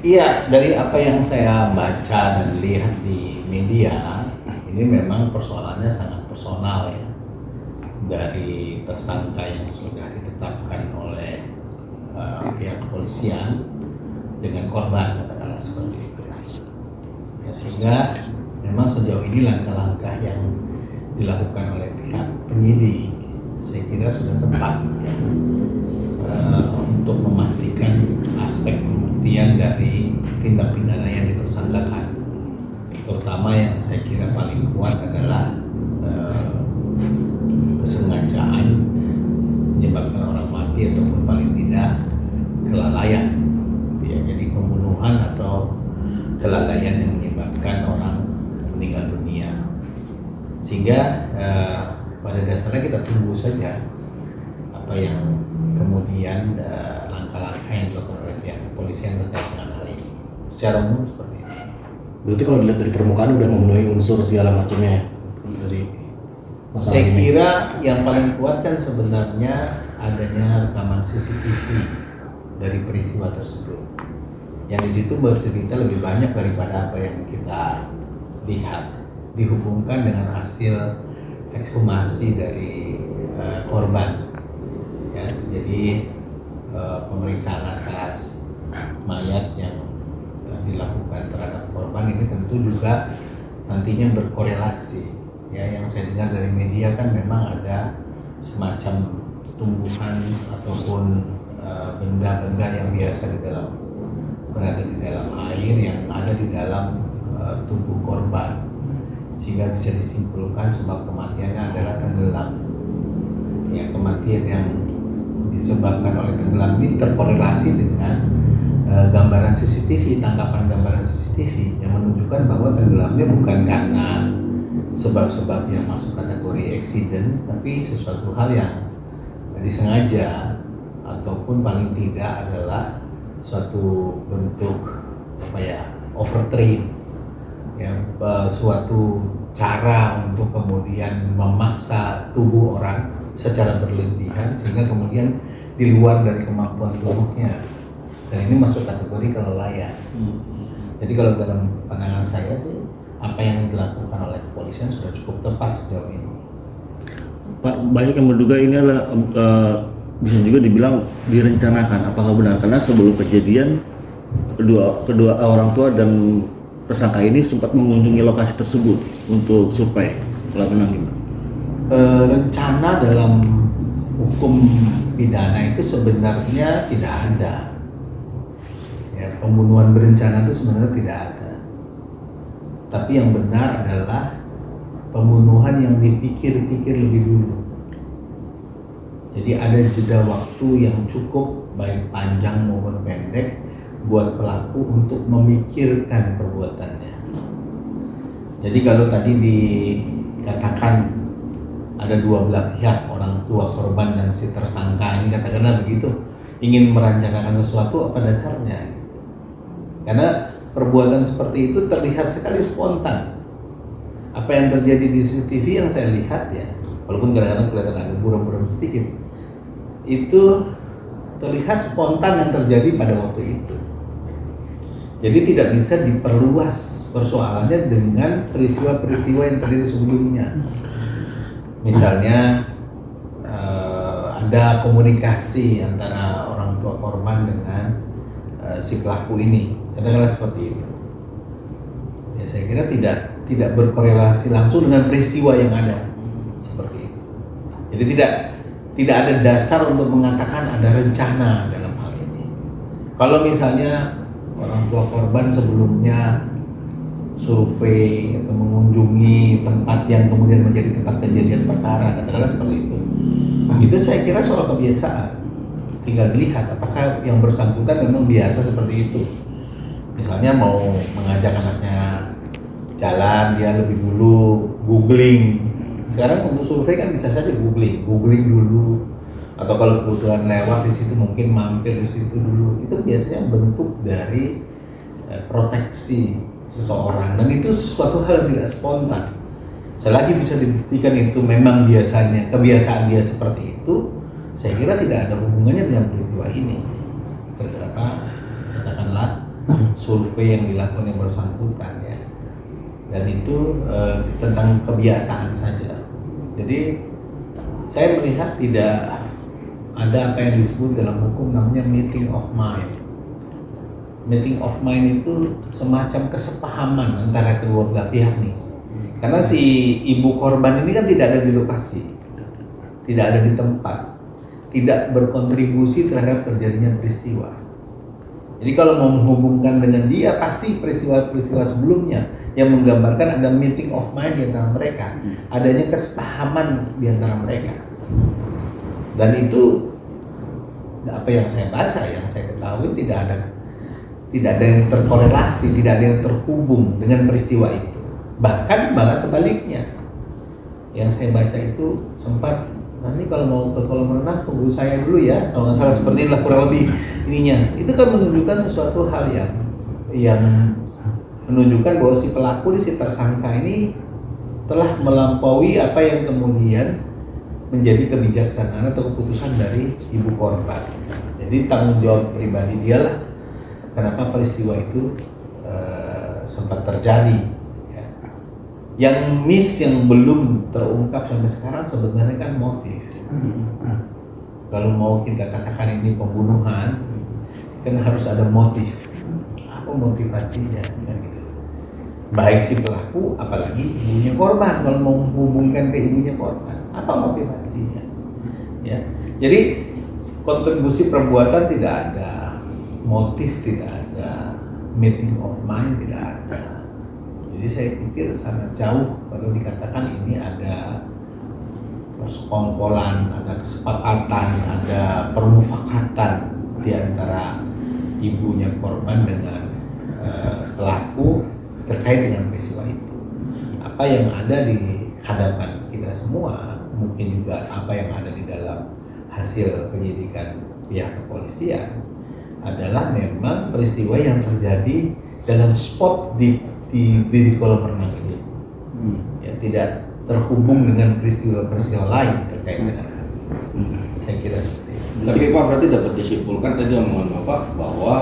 Iya, dari apa yang saya baca dan lihat di media, ini memang persoalannya sangat personal ya. Dari tersangka yang sudah ditetapkan oleh pihak kepolisian dengan korban, katakanlah seperti itu. Ya, sehingga memang sejauh ini langkah-langkah yang dilakukan oleh pihak penyidik saya kira sudah tepat ya, untuk memastikan aspek pembuktian dari tindak pidana yang ditersangkakan, terutama yang saya kira paling kuat adalah kesengajaan menyebabkan orang mati ataupun paling tidak kelalaian ya, jadi pembunuhan atau kelalaian yang menyebabkan orang meninggal dunia. Sehingga pada dasarnya kita tunggu saja apa yang kemudian langkah-langkah yang dilakukan oleh pihak kepolisian terkait dengan hal ini. Secara umum seperti itu. Berarti kalau dilihat dari permukaan udah memenuhi unsur segala macamnya dari masalah saya ini. kira yang paling kuat kan sebenarnya adanya rekaman CCTV dari peristiwa tersebut. Yang di situ bercerita lebih banyak daripada apa yang kita lihat, dihubungkan dengan hasil ekshumasi dari korban. Ya, jadi pemeriksaan atas mayat yang dilakukan terhadap korban ini tentu juga nantinya berkorelasi. Ya, yang saya dengar dari media kan memang ada semacam tumbuhan ataupun benda-benda yang biasa berada di dalam air yang ada di dalam tubuh korban, sehingga bisa disimpulkan sebab kematiannya adalah tenggelam. Ya, kematian yang disebabkan oleh tenggelam ini terkorelasi dengan gambaran CCTV, tangkapan gambaran CCTV yang menunjukkan bahwa tenggelamnya bukan karena sebab-sebab yang masuk kategori accident, tapi sesuatu hal yang disengaja ataupun paling tidak adalah suatu bentuk overtrain ya, suatu cara untuk kemudian memaksa tubuh orang secara berlebihan sehingga kemudian di luar dari kemampuan tubuhnya, dan ini masuk kategori kelalaian. Jadi kalau dalam pandangan saya sih apa yang dilakukan oleh kepolisian sudah cukup tepat sejauh ini. Pak, banyak yang menduga ini adalah bisa juga dibilang direncanakan. Apakah benar? Karena sebelum kejadian kedua orang tua dan tersangka ini sempat mengunjungi lokasi tersebut untuk survei lapangan gimana? Rencana dalam hukum pidana itu sebenarnya tidak ada. Ya, pembunuhan berencana itu sebenarnya tidak ada. Tapi yang benar adalah pembunuhan yang dipikir-pikir lebih dulu. Jadi ada jeda waktu yang cukup baik panjang maupun pendek buat pelaku untuk memikirkan perbuatannya. Jadi kalau tadi dikatakan ada dua belah pihak, orang tua korban dan si tersangka ini katakanlah begitu, ingin merencanakan sesuatu, apa dasarnya? Karena perbuatan seperti itu terlihat sekali spontan. Apa yang terjadi di CCTV yang saya lihat ya, walaupun kadang-kadang kelihatan agak buram-buram sedikit, itu terlihat spontan yang terjadi pada waktu itu. Jadi tidak bisa diperluas persoalannya dengan peristiwa-peristiwa yang terjadi sebelumnya. Misalnya ada komunikasi antara orang tua korban dengan si pelaku ini, katakanlah seperti itu. Ya, saya kira tidak berkorelasi langsung dengan peristiwa yang ada seperti itu. Jadi tidak ada dasar untuk mengatakan ada rencana dalam hal ini. Kalau misalnya orang tua korban sebelumnya survei atau mengunjungi tempat yang kemudian menjadi tempat kejadian perkara, katakanlah seperti itu saya kira soal kebiasaan. Tinggal dilihat apakah yang bersangkutan memang biasa seperti itu. Misalnya mau mengajak anaknya jalan, dia lebih dulu googling. Sekarang untuk survei kan bisa saja googling dulu. Atau kalau kebetulan lewat di situ mungkin mampir di situ dulu. Itu biasanya bentuk dari proteksi seseorang, dan itu sesuatu hal yang tidak spontan. Selagi bisa dibuktikan itu memang biasanya kebiasaan dia seperti itu, saya kira tidak ada hubungannya dengan peristiwa ini. Katakanlah survei yang dilakukan yang bersangkutan ya, dan itu tentang kebiasaan saja. Jadi saya melihat tidak ada apa yang disebut dalam hukum namanya meeting of mind. Meeting of mind itu semacam kesepahaman antara kedua belah pihak nih. Karena si ibu korban ini kan tidak ada di lokasi, tidak ada di tempat, tidak berkontribusi terhadap terjadinya peristiwa. Jadi kalau mau menghubungkan dengan dia, pasti peristiwa-peristiwa sebelumnya yang menggambarkan ada meeting of mind di antara mereka, adanya kesepahaman di antara mereka. Dan itu apa yang saya baca, yang saya ketahui tidak ada yang terkorelasi, tidak ada yang terhubung dengan peristiwa itu. Bahkan malah sebaliknya. Yang saya baca itu sempat, nanti kalau mau ke kolam renang tunggu saya dulu ya, kalau nggak salah seperti inilah kurang lebih ininya. Itu kan menunjukkan sesuatu hal yang menunjukkan bahwa si pelaku, si tersangka ini telah melampaui apa yang kemudian menjadi kebijaksanaan atau keputusan dari ibu korban. Jadi tanggung jawab pribadi dialah kenapa peristiwa itu sempat terjadi. Ya. Yang miss, yang belum terungkap sampai sekarang sebenarnya kan motif. Kalau mau kita katakan ini pembunuhan, kan harus ada motif. Apa motivasinya? Kan gitu. Baik si pelaku, apalagi ibunya korban. Kalau mau menghubungkan ke ibunya korban, apa motivasinya? Ya, jadi kontribusi perbuatan tidak ada, motif tidak ada, meeting of mind tidak ada. Jadi saya pikir sangat jauh kalau dikatakan ini ada persekongkolan, ada kesepakatan, ada permufakatan di antara ibunya korban dengan pelaku terkait dengan peristiwa itu. Apa yang ada di hadapan kita semua, mungkin juga apa yang ada di dalam hasil penyidikan pihak kepolisian adalah memang peristiwa yang terjadi dalam spot di kolam renang ini. Ya, tidak terhubung dengan peristiwa-peristiwa lain terkait dengan hal ini. Saya kira seperti itu. Tapi Pak, berarti dapat disimpulkan tadi omongan Bapak bahwa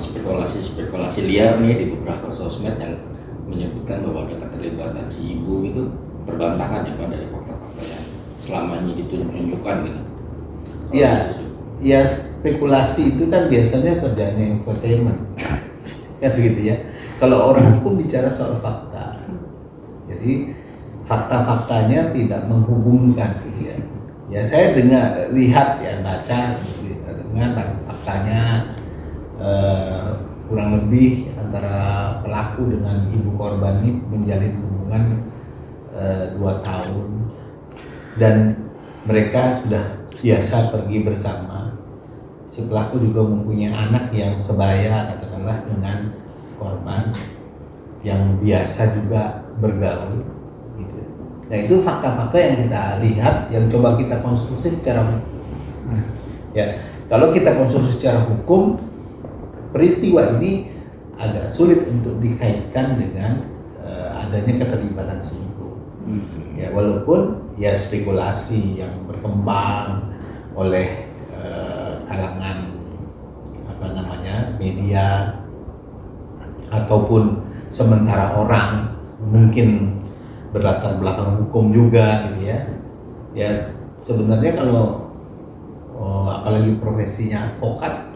spekulasi liar nih di beberapa sosmed yang menyebutkan bahwa ada keterlibatan si ibu itu berbantahkan ya Pak dari fakta-fakta yang selama ini ditunjukkan gitu. Ya spekulasi itu kan biasanya kerjanya infotainment. Kan begitu ya. Kalau orang hukum bicara soal fakta. Jadi fakta-faktanya tidak menghubungkan gitu ya. Ya saya lihat ya, baca dengan faktanya kurang lebih antara pelaku dengan ibu korban ini menjalin hubungan 2 tahun dan mereka sudah biasa pergi bersama. Si pelaku juga mempunyai anak yang sebaya katakanlah dengan korban yang biasa juga bergaul gitu. Nah itu fakta-fakta yang kita lihat, yang coba kita konstruksi secara hukum. Ya, kalau kita konstruksi secara hukum, peristiwa ini agak sulit untuk dikaitkan dengan adanya keterlibatan si ibu. Ya, walaupun ya spekulasi yang berkembang oleh kalangan media ataupun sementara orang mungkin berlatar belakang hukum juga gitu ya. Ya sebenarnya kalau apalagi profesinya advokat,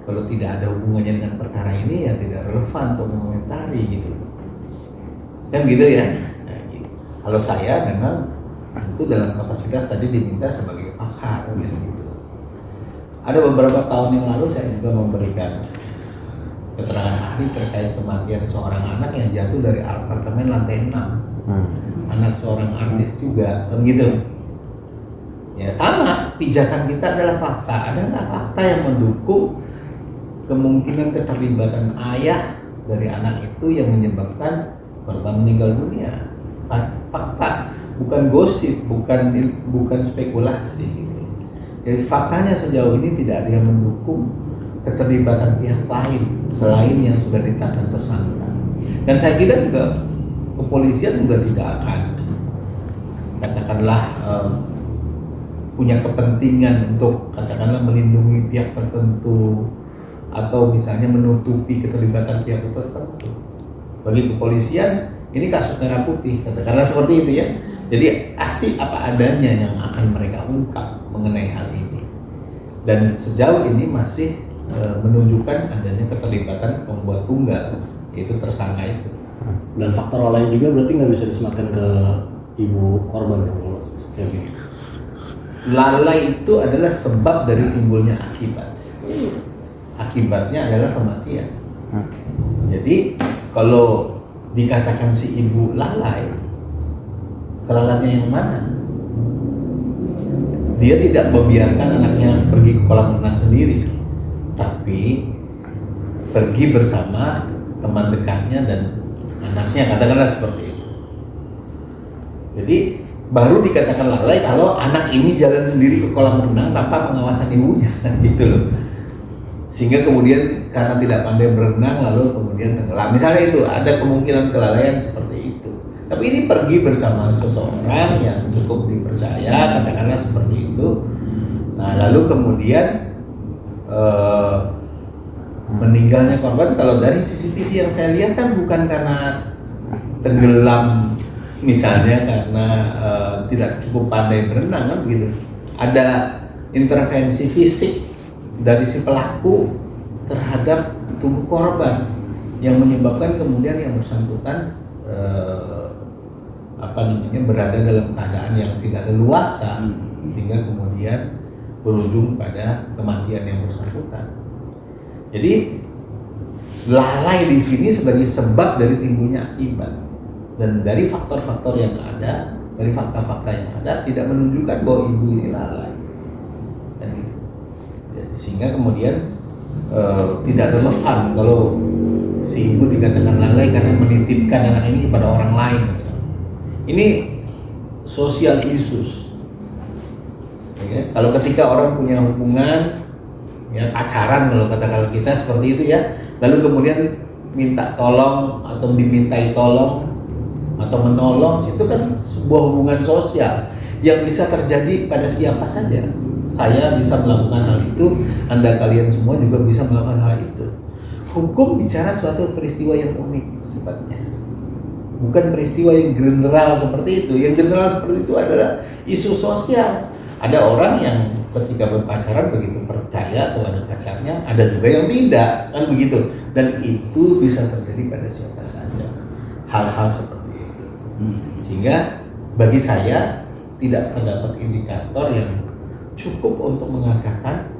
kalau tidak ada hubungannya dengan perkara ini ya tidak relevan untuk mengomentari gitu. Kan gitu ya. Nah, gitu. Kalau saya memang itu dalam kapasitas tadi diminta sebagai pakar gitu. Ada beberapa tahun yang lalu saya juga memberikan keterangan ahli terkait kematian seorang anak yang jatuh dari apartemen lantai 6. Anak seorang artis juga, gitu. Ya sama, pijakan kita adalah fakta. Ada nggak fakta yang mendukung kemungkinan keterlibatan ayah dari anak itu yang menyebabkan korban meninggal dunia? Fakta, bukan gosip, bukan spekulasi. Gitu. Jadi faktanya sejauh ini tidak ada yang mendukung keterlibatan pihak lain selain yang sudah ditetapkan tersangka. Dan saya kira juga kepolisian juga tidak akan katakanlah punya kepentingan untuk katakanlah melindungi pihak tertentu atau misalnya menutupi keterlibatan pihak tertentu. Bagi kepolisian ini kasus merah putih, karena seperti itu ya. Jadi pasti apa adanya yang akan mereka ungkap mengenai hal ini. Dan sejauh ini masih menunjukkan adanya keterlibatan pembuat tunggal, yaitu tersangka itu. Dan faktor lain juga berarti nggak bisa disematkan ke ibu korban dong, kayak gini. Lalai itu adalah sebab dari timbulnya akibat. Akibatnya adalah kematian. Jadi kalau dikatakan si ibu lalai, kelalaiannya yang mana? Dia tidak membiarkan anaknya pergi ke kolam renang sendiri, tapi pergi bersama teman dekatnya dan anaknya, katakanlah seperti itu. Jadi baru dikatakan lalai kalau anak ini jalan sendiri ke kolam renang tanpa pengawasan ibunya, gitu loh. Sehingga kemudian karena tidak pandai berenang lalu kemudian tenggelam. Misalnya itu ada kemungkinan kelalaian seperti itu. Tapi ini pergi bersama seseorang yang cukup dipercaya, katakanlah seperti itu. Nah lalu kemudian meninggalnya korban, kalau dari CCTV yang saya lihat kan bukan karena tenggelam, misalnya karena tidak cukup pandai berenang kan begitu. Ada intervensi fisik dari si pelaku terhadap tubuh korban yang menyebabkan kemudian yang bersangkutan berada dalam keadaan yang tidak leluasa, sehingga kemudian berujung pada kematian yang bersangkutan. Jadi lalai di sini sebagai sebab dari timbulnya akibat, dan dari faktor-faktor yang ada, dari fakta-fakta yang ada tidak menunjukkan bahwa ibu ini lalai, dan gitu. Jadi, sehingga kemudian tidak relevan kalau si ibu dikatakan lalai karena menitipkan anak ini kepada orang lain. Ini social issues. Ya, kalau ketika orang punya hubungan, ya pacaran kalau kita seperti itu ya, lalu kemudian minta tolong atau dimintai tolong atau menolong, itu kan sebuah hubungan sosial yang bisa terjadi pada siapa saja. Saya bisa melakukan hal itu, Anda kalian semua juga bisa melakukan hal itu. Hukum bicara suatu peristiwa yang unik sifatnya, bukan peristiwa yang general seperti itu. Yang general seperti itu adalah isu sosial. Ada orang yang ketika berpacaran begitu percaya kepada pacarnya, ada juga yang tidak, kan begitu. Dan itu bisa terjadi pada siapa saja, hal-hal seperti itu. Sehingga bagi saya tidak terdapat indikator yang cukup untuk mengatakan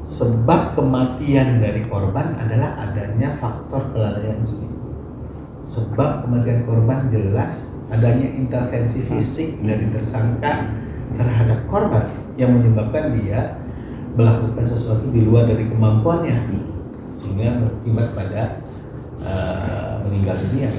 sebab kematian dari korban adalah adanya faktor kelalaian sendiri. Sebab kematian korban jelas adanya intervensi fisik dari tersangka terhadap korban yang menyebabkan dia melakukan sesuatu di luar dari kemampuannya, sehingga berakibat pada meninggal dunia.